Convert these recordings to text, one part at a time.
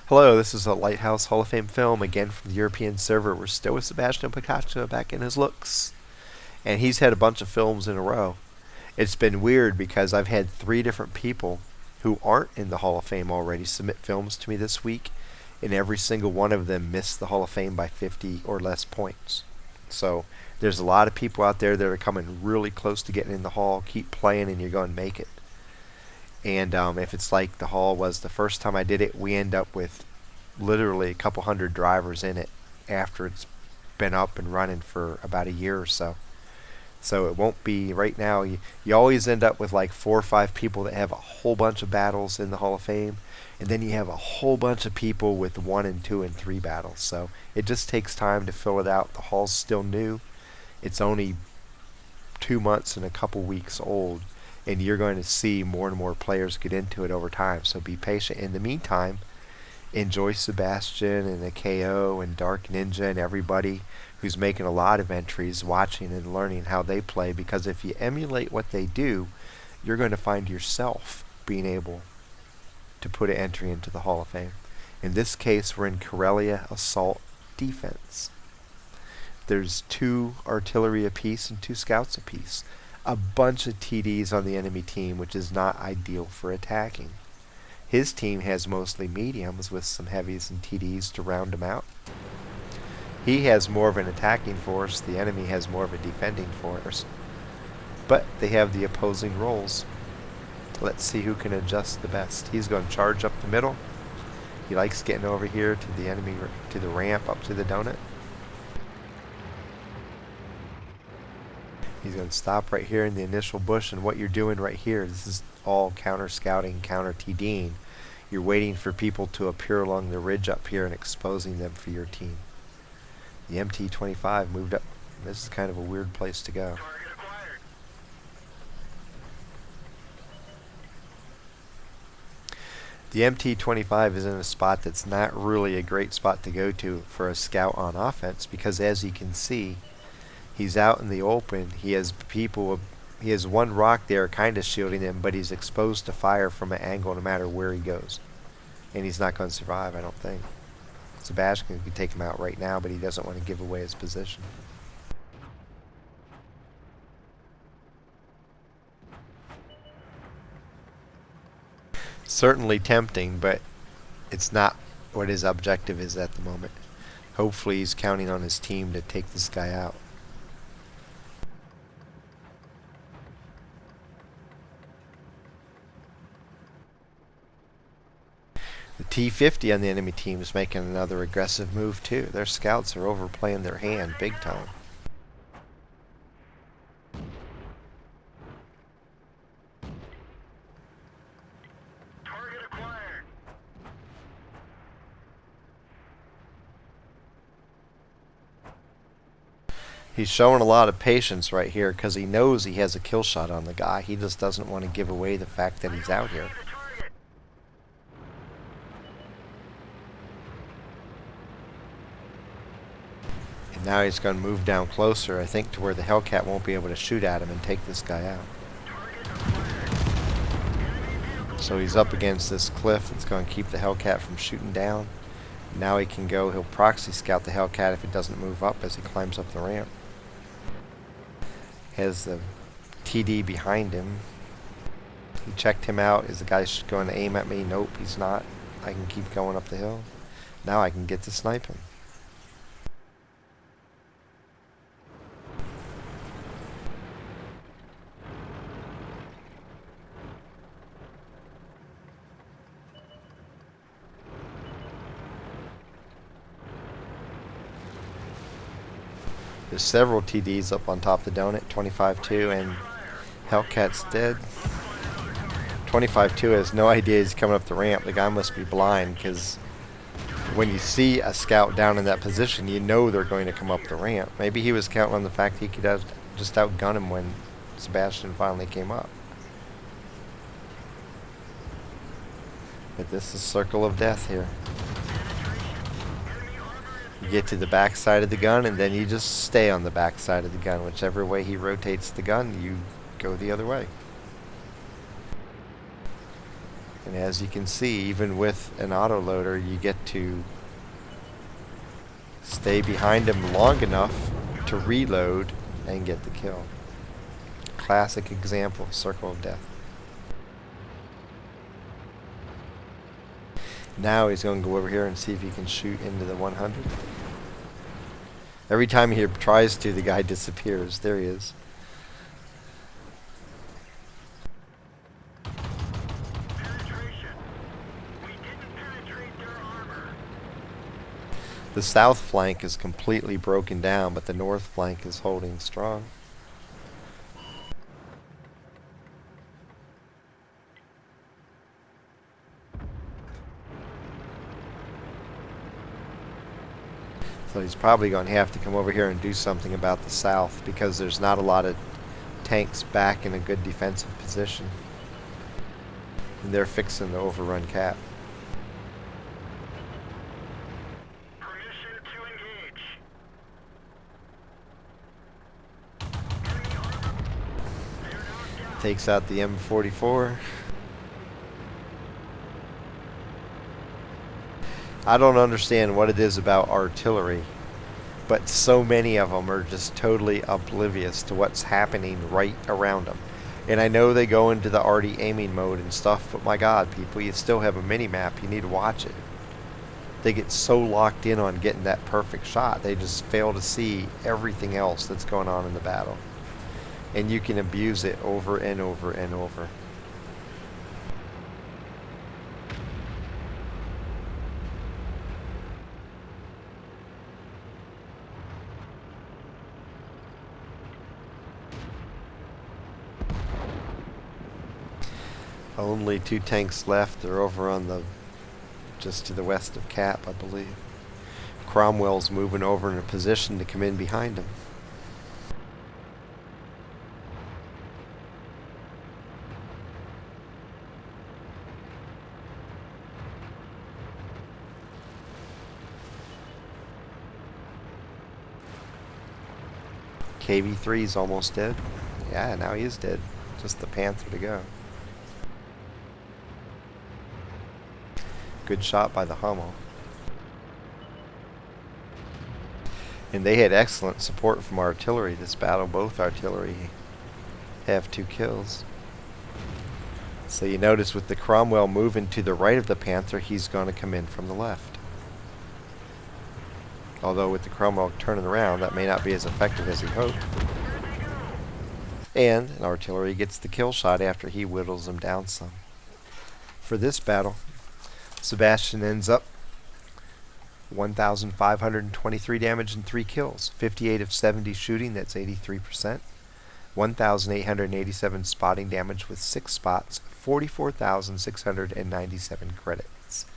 Hello, this is a Lighthouse Hall of Fame film, again from the European server. We're still with Sebastian back in his looks. And he's had a bunch of films in a row. It's been weird because I've had 3 different people who aren't in the Hall of Fame already submit films to me this week, and every single one of them missed the Hall of Fame by 50 or less points. So there's a lot of people out there that are coming really close to getting in the Hall. Keep playing and you're going to make it. And if it's like the Hall was the first time I did it, we end up with literally a couple hundred drivers in it after it's been up and running for about a year or so. So it won't be right now. You always end up with like 4 or 5 people that have a whole bunch of battles in the Hall of Fame, and then you have a whole bunch of people with 1 and 2 and 3 battles. So it just takes time to fill it out. The Hall's still new. It's only 2 months and a couple weeks old, and you're going to see more and more players get into it over time. So be patient. In the meantime, enjoy Sebastian and the KO and Dark Ninja and everybody who's making a lot of entries, watching and learning how they play, because if you emulate what they do, you're going to find yourself being able to put an entry into the Hall of Fame. In this case, we're in Karelia Assault Defense. There's 2 artillery apiece and 2 scouts apiece. A bunch of TDs on the enemy team, which is not ideal for attacking. His team has mostly mediums with some heavies and TDs to round him out. He has more of an attacking force. The enemy has more of a defending force. But they have the opposing roles. Let's see who can adjust the best. He's going to charge up the middle. He likes getting over here to the enemy, to the ramp up to the donut. He's going to stop right here in the initial bush, and what you're doing right here, this is all counter scouting, counter TDing. You're waiting for people to appear along the ridge up here and exposing them for your team. The MT-25 moved up. This is kind of a weird place to go. The MT-25 is in a spot that's not really a great spot to go to for a scout on offense, because as you can see, he's out in the open. He has people. He has 1 rock there kind of shielding him, but he's exposed to fire from an angle no matter where he goes. And he's not going to survive, I don't think. Sebastian could take him out right now, but he doesn't want to give away his position. Certainly tempting, but it's not what his objective is at the moment. Hopefully he's counting on his team to take this guy out. The T-50 on the enemy team is making another aggressive move too. Their scouts are overplaying their hand big time. Target acquired. He's showing a lot of patience right here because he knows he has a kill shot on the guy. He just doesn't want to give away the fact that he's out here. And now he's going to move down closer, I think, to where the Hellcat won't be able to shoot at him and take this guy out. So he's up against this cliff that's going to keep the Hellcat from shooting down. Now he can go, he'll proxy scout the Hellcat if it doesn't move up as he climbs up the ramp. Has the TD behind him. He checked him out. Is the guy going to aim at me? Nope, he's not. I can keep going up the hill. Now I can get to snipe him. There's several TDs up on top of the donut. 25-2 and Hellcat's dead. 25-2 has no idea he's coming up the ramp. The guy must be blind, because when you see a scout down in that position, you know they're going to come up the ramp. Maybe he was counting on the fact he could just outgun him when Sebastian finally came up. But this is circle of death here. You get to the back side of the gun, and then you just stay on the back side of the gun. Whichever way he rotates the gun, you go the other way. And as you can see, even with an autoloader, you get to stay behind him long enough to reload and get the kill. Classic example of circle of death. Now he's going to go over here and see if he can shoot into the 100. Every time he tries to, the guy disappears. There he is. Penetration. We didn't penetrate their armor. The south flank is completely broken down, but the north flank is holding strong. So he's probably going to have to come over here and do something about the south because there's not a lot of tanks back in a good defensive position. And they're fixing to overrun Cap. Permission to engage. Enemy armor. They're knocked out. Takes out the M44. I don't understand what it is about artillery, but so many of them are just totally oblivious to what's happening right around them. And I know they go into the arty aiming mode and stuff, but my god, people, you still have a mini-map. You need to watch it. They get so locked in on getting that perfect shot, they just fail to see everything else that's going on in the battle. And you can abuse it over and over and over. Only 2 tanks left. They're over on the just to the west of Cap, I believe. Cromwell's moving over in a position to come in behind him. KV3's almost dead. Yeah, now he is dead. Just the Panther to go. Good shot by the Hummel. And they had excellent support from artillery this battle. Both artillery have 2 kills. So you notice with the Cromwell moving to the right of the Panther, he's going to come in from the left. Although with the Cromwell turning around, that may not be as effective as he hoped. And an artillery gets the kill shot after he whittles him down some. For this battle, Sebastian ends up 1,523 damage and 3 kills. 58 of 70 shooting, that's 83%. 1,887 spotting damage with 6 spots, 44,697 credits.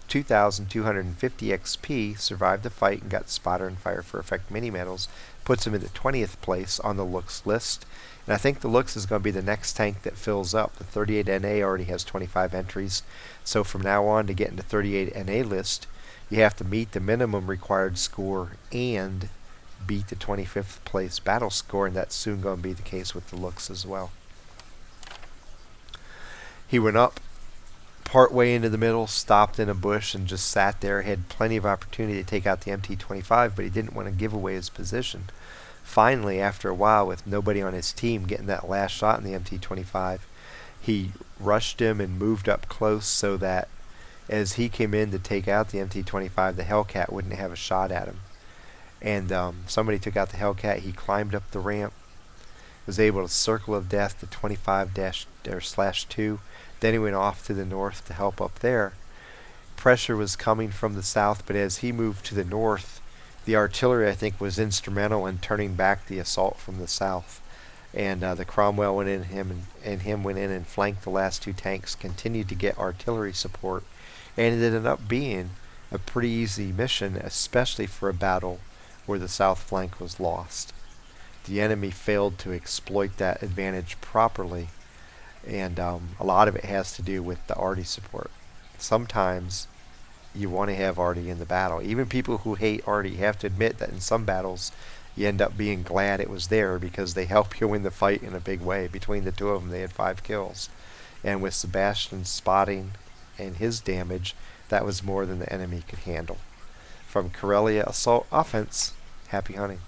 2,250 XP, survived the fight and got spotter and fire for effect mini medals, puts him in the 20th place on the Luchs list. And I think the Luchs is going to be the next tank that fills up. The 38 NA already has 25 entries. So from now on to get into 38 NA list, you have to meet the minimum required score and beat the 25th place battle score, and that's soon going to be the case with the Luchs as well. He went up part way into the middle, stopped in a bush, and just sat there. Had plenty of opportunity to take out the MT-25, but he didn't want to give away his position. Finally, after a while, with nobody on his team getting that last shot in the MT-25, he rushed him and moved up close so that as he came in to take out the MT-25, the Hellcat wouldn't have a shot at him. And somebody took out the Hellcat. He climbed up the ramp, was able to circle of death to 25-/2. Then he went off to the north to help up there. Pressure was coming from the south, but as he moved to the north, the artillery, I think, was instrumental in turning back the assault from the south. And the Cromwell went in, him went in and flanked the last 2 tanks, continued to get artillery support, and it ended up being a pretty easy mission, especially for a battle where the south flank was lost. The enemy failed to exploit that advantage properly, and a lot of it has to do with the arty support. Sometimes you want to have arty in the battle. Even people who hate arty have to admit that in some battles you end up being glad it was there because they help you win the fight in a big way. Between the 2 of them, they had 5 kills. And with Sebastian's spotting and his damage, that was more than the enemy could handle. From Karelia Assault Offense, happy hunting.